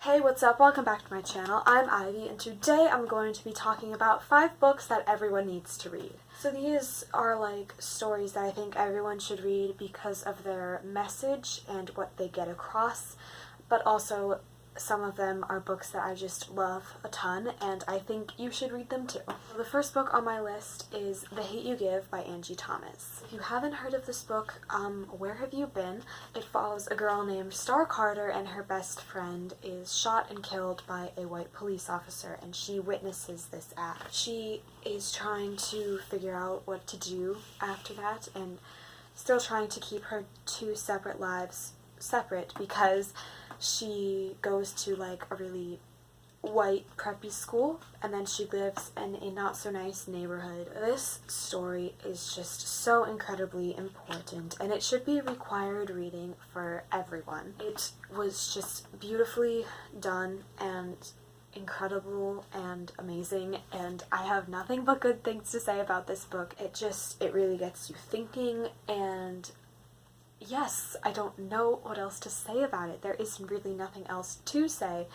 Hey, what's up? Welcome back to my channel. I'm Ivy, and today I'm going to be talking about 5 books that everyone needs to read. So these are like stories that I think everyone should read because of their message and what they get across, but also some of them are books that I just love a ton, and I think you should read them too. The first book on my list is The Hate You Give by Angie. If you haven't heard of this book, where have you been? It follows a girl named Star Carter, and her best friend is shot and killed by a white police officer, and she witnesses this act. She is trying to figure out what to do after that, and still trying to keep her 2 separate lives separate because she goes to like a really white preppy school, and then she lives in a not so nice neighborhood. This story is just so incredibly important, and it should be required reading for everyone. It was just beautifully done and incredible and amazing, and I have nothing but good things to say about this book. It really gets you thinking, and yes, I don't know what else to say about it. There is really nothing else to say.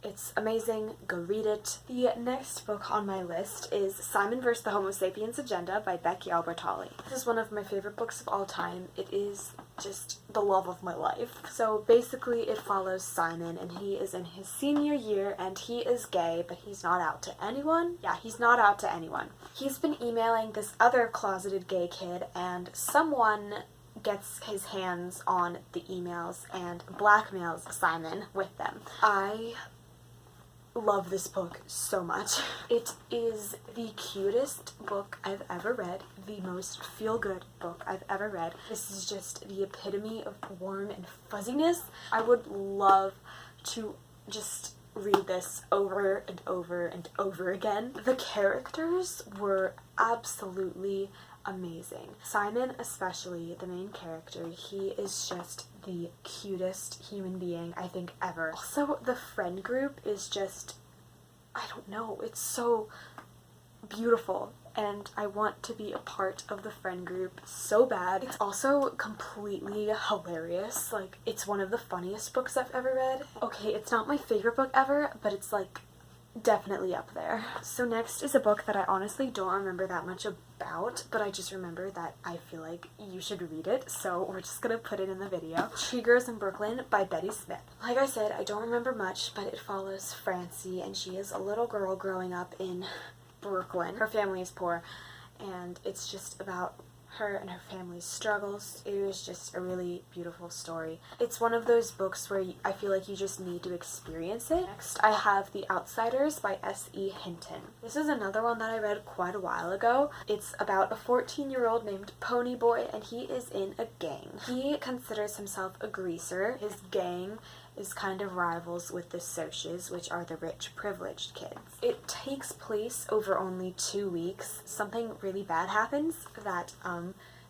It's amazing. Go read it. The next book on my list is Simon vs. the Homo Sapiens Agenda by Becky Albertalli. This is one of my favorite books of all time. It is just the love of my life. So basically it follows Simon, and he is in his senior year, and he is gay, but he's not out to anyone. Yeah, he's not out to anyone. He's been emailing this other closeted gay kid, and someone gets his hands on the emails and blackmails Simon with them. I love this book so much. It is the cutest book I've ever read, the most feel-good book I've ever read. This is just the epitome of warm and fuzziness. I would love to just read this over and over and over again. The characters were absolutely amazing. Simon, especially, the main character, he is just the cutest human being I think ever. Also, the friend group is just, I don't know, it's so beautiful, and I want to be a part of the friend group so bad. It's also completely hilarious. Like, it's one of the funniest books I've ever read. Okay, it's not my favorite book ever, but it's like definitely up there. So next is a book that I honestly don't remember that much about, but I just remember that I feel like you should read it, so we're just gonna put it in the video. She Grows in Brooklyn by Betty Smith. Like I said, I don't remember much, but it follows Francie, and she is a little girl growing up in Brooklyn. Her family is poor, and it's just about her and her family's struggles. It was just a really beautiful story. It's one of those books where I feel like you just need to experience it. Next, I have The Outsiders by S.E. Hinton. This is another one that I read quite a while ago. It's about a 14-year-old named Pony Boy, and he is in a gang. He considers himself a greaser. His gang is kind of rivals with the Socs, which are the rich, privileged kids. It takes place over only 2 weeks. Something really bad happens that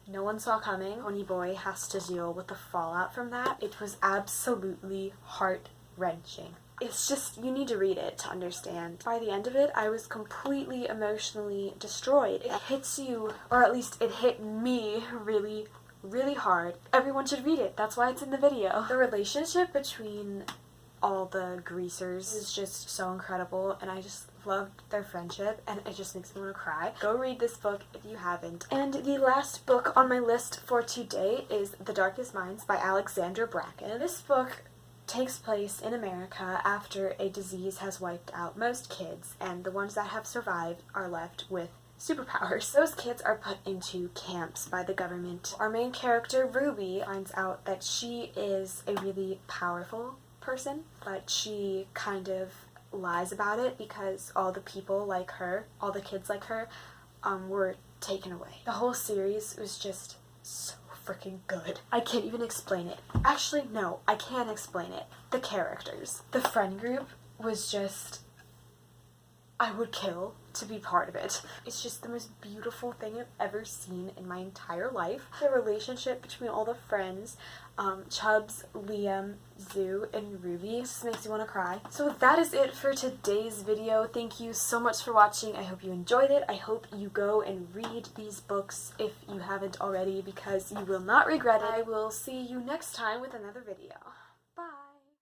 no one saw coming. Pony Boy has to deal with the fallout from that. It was absolutely heart-wrenching. It's just, you need to read it to understand. By the end of it, I was completely emotionally destroyed. It hits you, or at least it hit me really hard. Everyone should read it. That's why it's in the video. The relationship between all the greasers is just so incredible, and I just loved their friendship, and it just makes me want to cry. Go read this book if you haven't. And the last book on my list for today is The Darkest Minds by Alexandra Bracken. This book takes place in America after a disease has wiped out most kids, and the ones that have survived are left with superpowers. Those kids are put into camps by the government. Our main character, Ruby, finds out that she is a really powerful person, but she kind of lies about it because all the people like her, all the kids like her, were taken away. The whole series was just so freaking good. I can't even explain it. Actually, no, I can explain it. The characters. The friend group was just, I would kill to be part of it. It's just the most beautiful thing I've ever seen in my entire life. The relationship between all the friends, Chubbs, Liam, Zoo, and Ruby, just makes you want to cry. So that is it for today's video. Thank you so much for watching. I hope you enjoyed it. I hope you go and read these books if you haven't already, because you will not regret it. I will see you next time with another video.